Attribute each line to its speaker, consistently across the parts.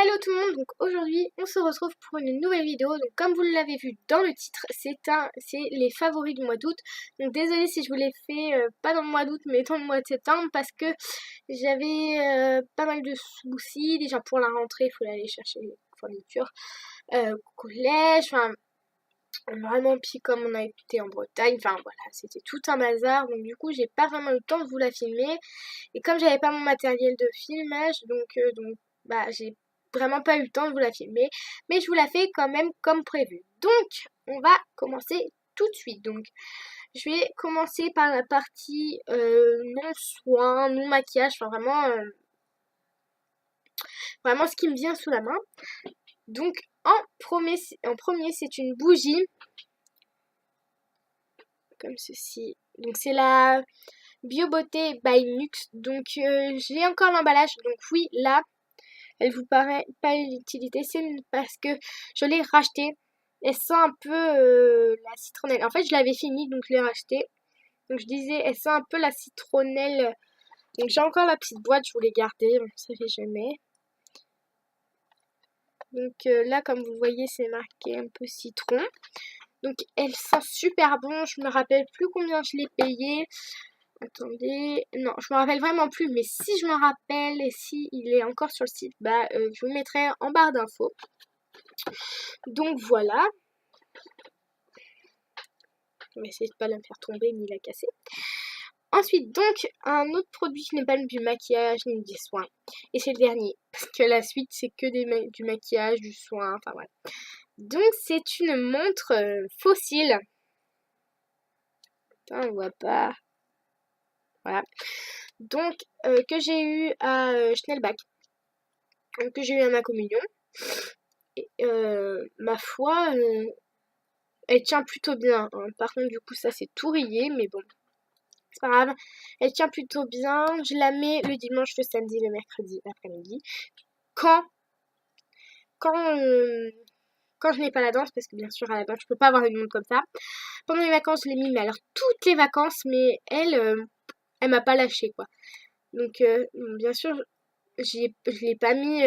Speaker 1: Hello tout le monde, donc aujourd'hui on se retrouve pour une nouvelle vidéo. Donc comme vous l'avez vu dans le titre, c'est les favoris du mois d'août. Donc désolée si je vous l'ai fait pas dans le mois d'août mais dans le mois de septembre, parce que j'avais pas mal de soucis. Déjà pour la rentrée, il faut aller chercher les fournitures au collège, enfin vraiment, puis comme on a été en Bretagne, enfin voilà, c'était tout un bazar. Donc du coup j'ai pas vraiment eu le temps de vous la filmer, et comme j'avais pas mon matériel de filmage, donc j'ai vraiment pas eu le temps de vous la filmer, mais je vous la fais quand même comme prévu. Donc on va commencer tout de suite. Donc je vais commencer par la partie non soin, non maquillage, enfin vraiment ce qui me vient sous la main. Donc en premier c'est une bougie comme ceci. Donc c'est la Bio Beauté by Nuxe. Donc j'ai encore l'emballage. Donc oui, là elle vous paraît pas l'utilité, c'est parce que je l'ai racheté. Elle sent un peu la citronnelle. En fait je l'avais fini, donc je l'ai racheté. Donc je disais, elle sent un peu la citronnelle. Donc j'ai encore la petite boîte, je voulais garder, on ne savait jamais. Donc là, comme vous voyez, c'est marqué un peu citron. Donc elle sent super bon, je me rappelle plus combien je l'ai payé. Attendez, non, je me rappelle vraiment plus, mais si je me rappelle et si il est encore sur le site, je vous le mettrai en barre d'infos. Donc voilà. Je vais essayer de ne pas la faire tomber ni la casser. Ensuite, donc, un autre produit qui n'est pas du maquillage ni des soins. Et c'est le dernier, parce que la suite, c'est que du maquillage, du soin, enfin voilà. Donc, c'est une montre fossile. Attends, on voit pas. Voilà. Donc, que j'ai eu à Schnellbach. Que j'ai eu à ma communion. Et, ma foi, elle tient plutôt bien. Hein. Par contre, du coup, ça c'est tout rayé, mais bon. C'est pas grave, elle tient plutôt bien. Je la mets le dimanche, le samedi, le mercredi, l'après-midi. Quand, quand je n'ai pas la danse, parce que bien sûr à la danse je peux pas avoir une montre comme ça. Pendant les vacances je l'ai mis, mais alors toutes les vacances, mais elle m'a pas lâché quoi. Donc bien sûr je l'ai pas mis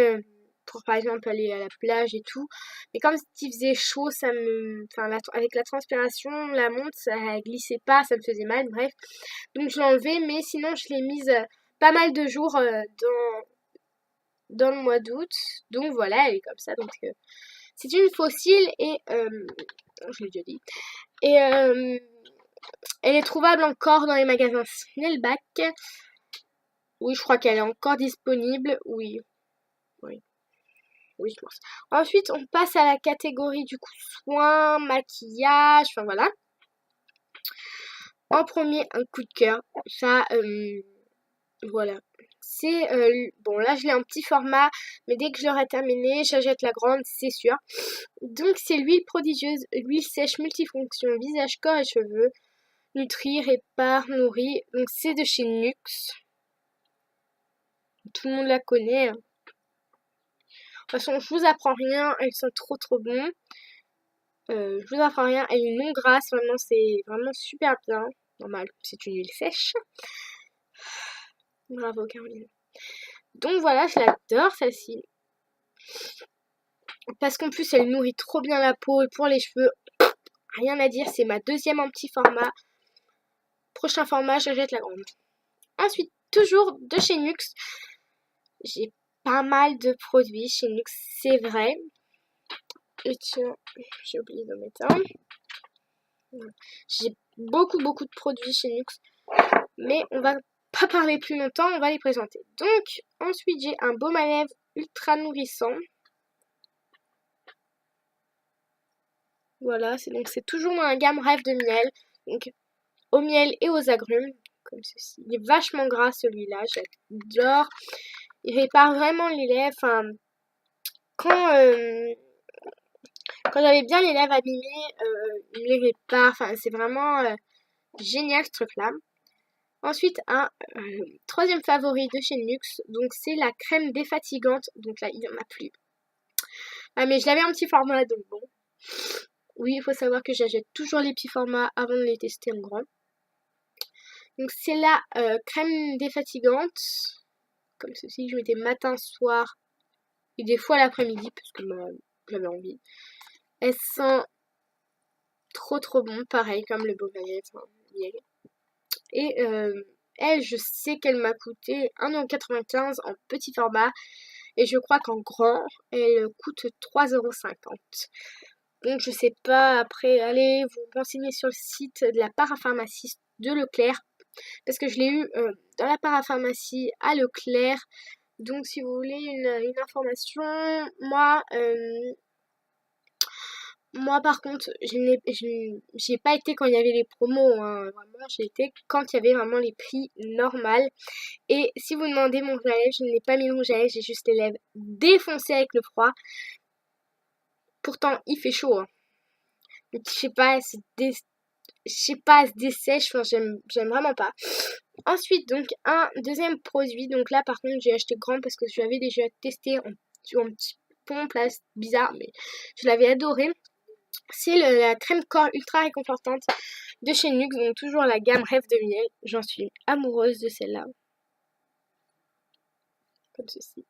Speaker 1: pour par exemple aller à la plage et tout. Mais comme il faisait chaud, avec la transpiration, la montre ça glissait pas, ça me faisait mal, bref. Donc je l'ai enlevée, mais sinon je l'ai mise pas mal de jours dans le mois d'août. Donc voilà, elle est comme ça. Donc c'est une fossile et je l'ai déjà dit. Et elle est trouvable encore dans les magasins Schnellbach. Oui, je crois qu'elle est encore disponible. Oui, je pense. Ensuite, on passe à la catégorie du coup soins, maquillage, enfin voilà. En premier, un coup de cœur. Ça, voilà. C'est bon, là je l'ai en petit format, mais dès que je l'aurai terminé, j'achète la grande, c'est sûr. Donc c'est l'huile prodigieuse, l'huile sèche multifonction, visage, corps et cheveux, nutrit, répare, nourrit. Donc c'est de chez Nuxe. Tout le monde la connaît. Hein. De toute façon, je vous apprends rien, elles sont trop bon. Je vous apprends rien, elle est non grasse, vraiment c'est vraiment super bien. Normal, c'est une huile sèche. Bravo Caroline. Donc voilà, je l'adore celle-ci. Parce qu'en plus elle nourrit trop bien la peau, et pour les cheveux, rien à dire, c'est ma deuxième en petit format. Prochain format, j'achète la grande. Ensuite, toujours de chez Nuxe. J'ai pas mal de produits chez Nuxe, c'est vrai. Et tiens, j'ai oublié de mettre un. J'ai beaucoup de produits chez Nuxe. Mais on va pas parler plus longtemps, on va les présenter. Donc, ensuite j'ai un baume à lèvres ultra nourrissant. Voilà, c'est toujours dans la gamme Rêve de miel. Donc, au miel et aux agrumes, comme ceci. Il est vachement gras celui-là, j'adore. Il répare vraiment les lèvres. Enfin, quand j'avais bien les lèvres abîmées, il les répare. Enfin, c'est vraiment génial ce truc-là. Ensuite, un troisième favori de chez Nuxe, donc c'est la crème défatigante. Donc là, il n'y en a plus. Ah, mais je l'avais en petit format, donc bon. Oui, il faut savoir que j'achète toujours les petits formats avant de les tester en grand. Donc c'est la crème défatigante, comme ceci, que je mettais matin, soir et des fois l'après-midi parce que j'avais envie. Elles sont trop bon, pareil comme le Beauvalet, enfin, miel. Et elle, je sais qu'elle m'a coûté 1,95 € en petit format. Et je crois qu'en grand, elle coûte 3,50 €. Donc je sais pas, après, allez vous renseigner sur le site de la parapharmacie de Leclerc. Parce que je l'ai eu dans la parapharmacie à Leclerc. Donc si vous voulez une information, moi par contre, j'ai pas été quand il y avait les promos, hein. Vraiment, j'ai été quand il y avait vraiment les prix normaux. Et si vous demandez mon rouge à lèvres, je n'ai pas mis de rouge à lèvres, j'ai juste les lèvres défoncées avec le froid. Pourtant, il fait chaud, hein. Donc, je sais pas, elle se dessèche, enfin, j'aime vraiment pas. Ensuite, donc, un deuxième produit. Donc là, par contre, j'ai acheté grand parce que je l'avais déjà testé sur un petit pompe, là, c'est bizarre, mais je l'avais adoré. C'est la crème corps ultra réconfortante de chez NYX, donc toujours la gamme Rêve de miel. J'en suis amoureuse de celle-là. Comme ceci.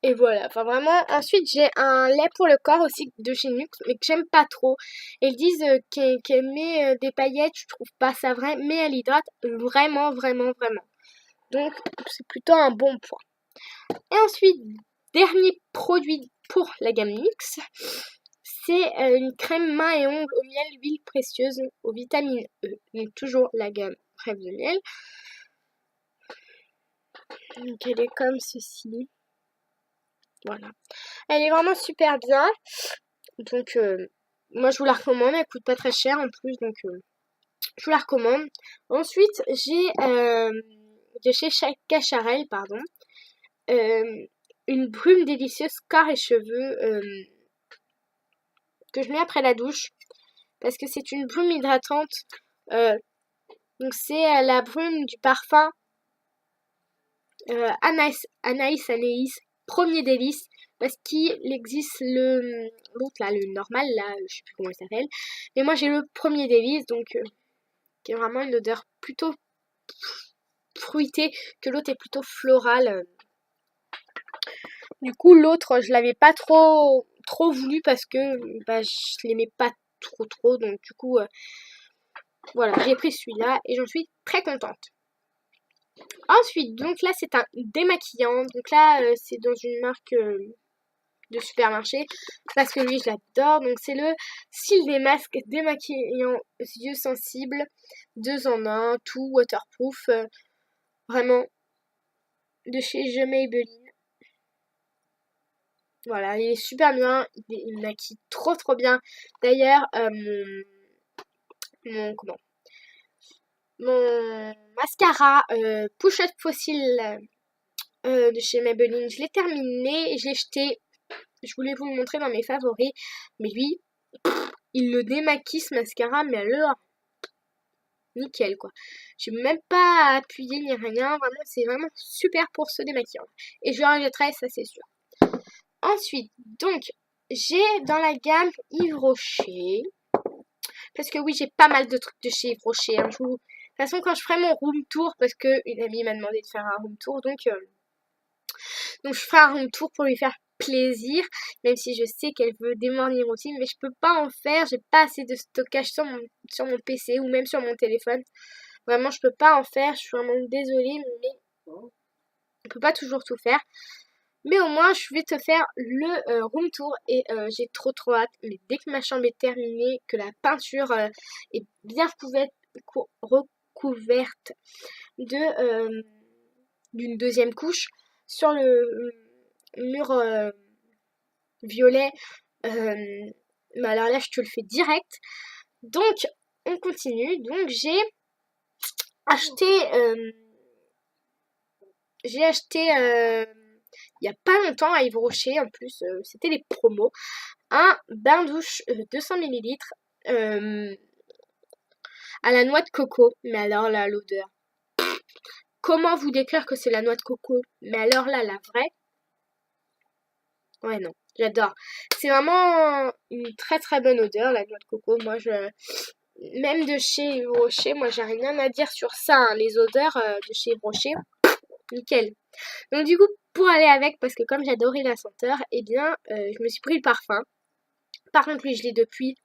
Speaker 1: Et voilà, enfin vraiment. Ensuite, j'ai un lait pour le corps aussi de chez NYX, mais que j'aime pas trop. Ils disent qu'elle met des paillettes, je trouve pas ça vrai, mais elle hydrate vraiment. Donc, c'est plutôt un bon point. Et ensuite, dernier produit pour la gamme NYX, c'est une crème main et ongles au miel, huile précieuse, aux vitamines E. Donc, toujours la gamme Rêve de miel. Donc, elle est comme ceci. Voilà. Elle est vraiment super bien. Donc, moi, je vous la recommande. Elle coûte pas très cher en plus. Donc, je vous la recommande. Ensuite, j'ai de chez Cacharel, pardon, une brume délicieuse corps et cheveux que je mets après la douche. Parce que c'est une brume hydratante. Donc, c'est la brume du parfum Anaïs, premier délice. Parce qu'il existe l'autre là, le normal là, je sais plus comment il s'appelle. Mais moi j'ai le premier délice, donc qui est vraiment une odeur plutôt fruitée, que l'autre est plutôt florale. Du coup l'autre je l'avais pas trop voulu parce que je l'aimais pas trop, donc du coup voilà, j'ai pris celui-là et j'en suis très contente. Ensuite, donc là c'est un démaquillant, donc là c'est dans une marque de supermarché parce que lui je l'adore. Donc c'est le Cils des masques démaquillant yeux sensibles 2 en 1, tout waterproof, vraiment de chez Je Maybelline. Voilà, il est super bien, il maquille trop bien. D'ailleurs mon mascara Push Up Fossil de chez Maybelline, je l'ai terminé, je l'ai jeté. Je voulais vous le montrer dans mes favoris, mais lui, il le démaquille ce mascara, mais alors, nickel quoi. Je n'ai même pas appuyé ni rien, vraiment, c'est vraiment super pour se démaquiller. Et je le rajouterai, ça c'est sûr. Ensuite, donc, j'ai dans la gamme Yves Rocher, parce que oui, j'ai pas mal de trucs de chez Yves Rocher. Hein. De toute façon, quand je ferai mon room tour, parce que une amie m'a demandé de faire un room tour, donc je ferai un room tour pour lui faire plaisir, même si je sais qu'elle veut des morning routines, mais je peux pas en faire, j'ai pas assez de stockage sur mon PC ou même sur mon téléphone. Vraiment, je peux pas en faire, je suis vraiment désolée, mais on peut pas toujours tout faire. Mais au moins, je vais te faire le room tour et j'ai trop hâte. Mais dès que ma chambre est terminée, que la peinture est bien recouverte d'une deuxième couche sur le mur violet, mais alors là je te le fais direct. Donc on continue. Donc j'ai acheté il y a pas longtemps à Yves Rocher, en plus c'était les promos, un bain douche 200 ml à la noix de coco. Mais alors là, l'odeur, comment vous décrire que c'est la noix de coco? Mais alors là, la vraie, ouais non, j'adore. C'est vraiment une très bonne odeur, la noix de coco. Moi même de chez Yves Rocher, moi j'ai rien à dire sur ça, hein. Les odeurs de chez Yves Rocher, nickel. Donc du coup, pour aller avec, parce que comme j'adorais la senteur, eh bien, je me suis pris le parfum. Par contre, lui, je l'ai depuis,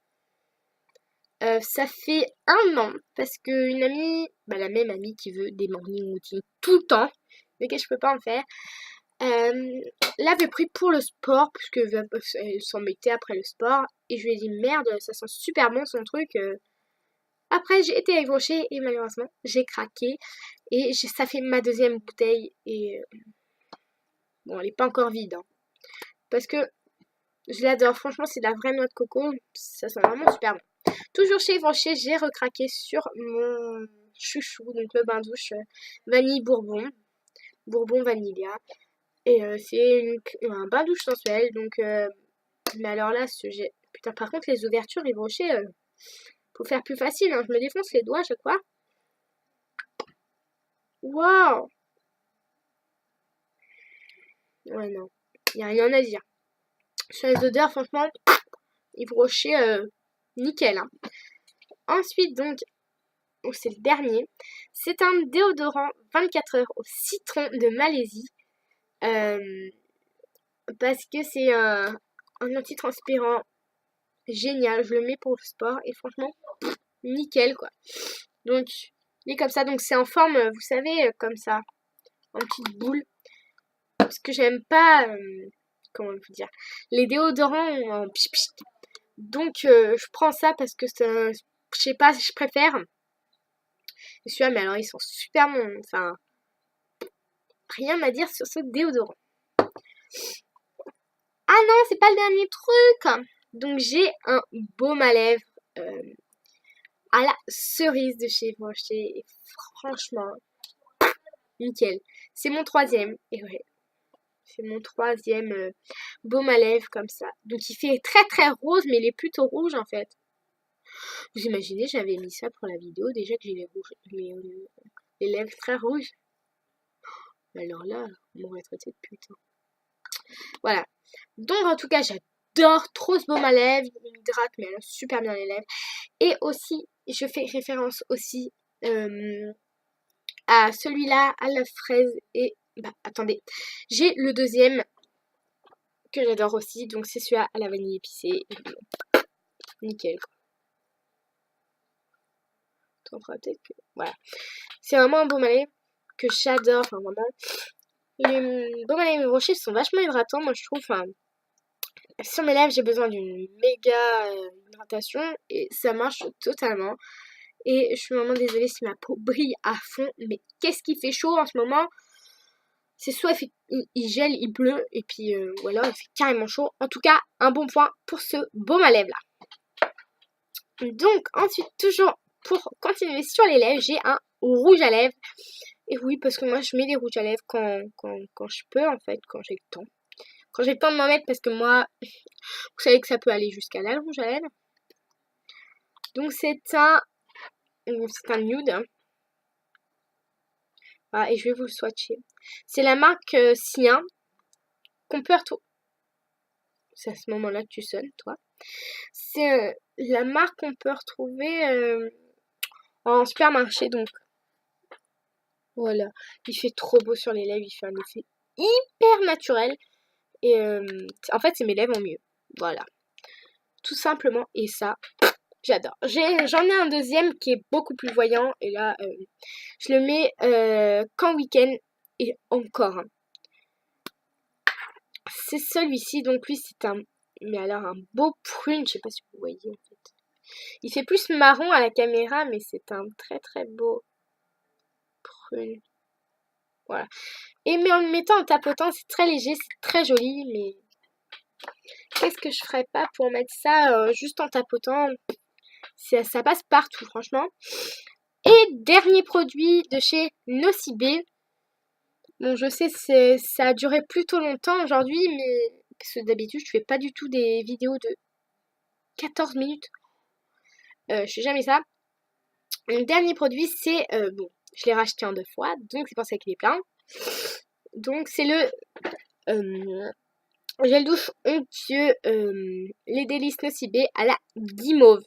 Speaker 1: ça fait 1 an, parce qu'une amie, bah, la même amie qui veut des morning routines tout le temps, mais que je peux pas en faire, l'avait pris pour le sport, puisque elle s'en mettait après le sport, et je lui ai dit merde, ça sent super bon son truc. Après, j'ai été ébauchée et malheureusement, j'ai craqué, et ça fait ma deuxième bouteille, et bon, elle est pas encore vide, hein, parce que je l'adore, franchement, c'est de la vraie noix de coco, ça sent vraiment super bon. Toujours chez Givenchy, j'ai recraqué sur mon chouchou, donc le bain douche vanille bourbon, bourbon vanilla. Et c'est un bain douche sensuel, donc mais alors là, putain, par contre, les ouvertures Givenchy, faut faire plus facile, hein, je me défonce les doigts à chaque fois. Waouh! Ouais, non, y a rien à dire. Sur les odeurs, franchement, Givenchy, nickel, hein. Ensuite, donc, c'est le dernier. C'est un déodorant 24 heures au citron de Malaisie. Parce que c'est un antitranspirant génial. Je le mets pour le sport et franchement, nickel quoi. Donc, il est comme ça. Donc, c'est en forme, vous savez, comme ça, en petite boule. Parce que j'aime pas, comment vous dire, les déodorants en pich pich. Donc, je prends ça parce que je sais pas, je préfère. Et celui-là, mais alors, ils sont super bons. Enfin, rien à dire sur ce déodorant. Ah non, c'est pas le dernier truc. Donc j'ai un baume à lèvres à la cerise de chez Givenchy. Et franchement, nickel. C'est mon troisième. Et ouais, c'est mon troisième baume à lèvres comme ça. Donc il fait très très rose, mais il est plutôt rouge en fait. Vous imaginez, j'avais mis ça pour la vidéo. Déjà que j'ai les lèvres très rouges. Alors là, on m'aurait traité de putain. Voilà. Donc en tout cas, j'adore trop ce baume à lèvres. Il m'hydrate, mais elle a super bien les lèvres. Et aussi, je fais référence aussi à celui-là, à la fraise. Et bah attendez, j'ai le deuxième que j'adore aussi. Donc c'est celui-là à la vanille épicée. Nickel quoi. On fera peut-être que... Voilà. C'est vraiment un baume à lèvres que j'adore. Enfin vraiment. Les baumes à lèvres Rocher sont vachement hydratants, moi je trouve. Enfin, sur mes lèvres, j'ai besoin d'une méga hydratation et ça marche totalement. Et je suis vraiment désolée si ma peau brille à fond, mais qu'est-ce qui fait chaud en ce moment? C'est soit il gèle, il pleut, et puis ou alors il fait carrément chaud. En tout cas, un bon point pour ce baume à lèvres là. Donc ensuite, toujours pour continuer sur les lèvres, j'ai un rouge à lèvres. Et oui, parce que moi je mets des rouges à lèvres quand je peux en fait, quand j'ai le temps. Quand j'ai le temps de m'en mettre, parce que moi, vous savez que ça peut aller jusqu'à là, le rouge à lèvres. Donc c'est un nude. Hein. Voilà, et je vais vous le swatcher. C'est la marque Sien qu'on peut retrouver. C'est à ce moment-là que tu sonnes, toi. C'est la marque qu'on peut retrouver en supermarché, donc. Voilà. Il fait trop beau sur les lèvres, il fait un effet hyper naturel. Et en fait, c'est mes lèvres en mieux. Voilà. Tout simplement. Et ça, j'adore. J'en ai un deuxième qui est beaucoup plus voyant. Et là, je le mets qu'en week-end. Et encore. Hein. C'est celui-ci. Donc lui, c'est un... Mais alors, un beau prune. Je sais pas si vous voyez, en fait. Il fait plus marron à la caméra. Mais c'est un très très beau prune. Voilà. Et mais en le mettant en tapotant, c'est très léger. C'est très joli. Mais qu'est-ce que je ferais pas pour mettre ça juste en tapotant? Ça passe partout, franchement. Et dernier produit de chez Nocibé. Bon, je sais, ça a duré plutôt longtemps aujourd'hui, mais parce que d'habitude, je fais pas du tout des vidéos de 14 minutes. Je fais jamais ça. Le dernier produit, c'est... bon, je l'ai racheté en 2 fois, donc c'est pour ça qu'il est plein. Donc, c'est le gel douche onctueux Les Délices Nocibé à la guimauve.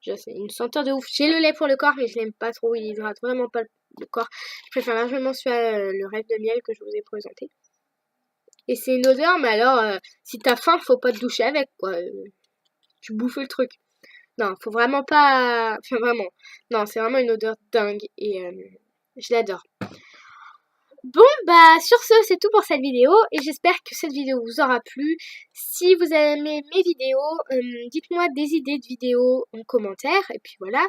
Speaker 1: C'est une senteur de ouf. J'ai le lait pour le corps, mais je l'aime pas trop. Il hydrate vraiment pas corps. Je préfère largement le rêve de miel que je vous ai présenté. Et c'est une odeur, mais alors, si t'as faim, faut pas te doucher avec, quoi. Tu bouffes le truc. Non, faut vraiment pas... Enfin, vraiment. Non, c'est vraiment une odeur dingue et je l'adore. Bon, bah, sur ce, c'est tout pour cette vidéo et j'espère que cette vidéo vous aura plu. Si vous avez aimé mes vidéos, dites-moi des idées de vidéos en commentaire et puis voilà.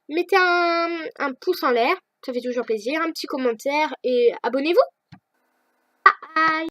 Speaker 1: Mettez un pouce en l'air, ça fait toujours plaisir, un petit commentaire et abonnez-vous. Bye.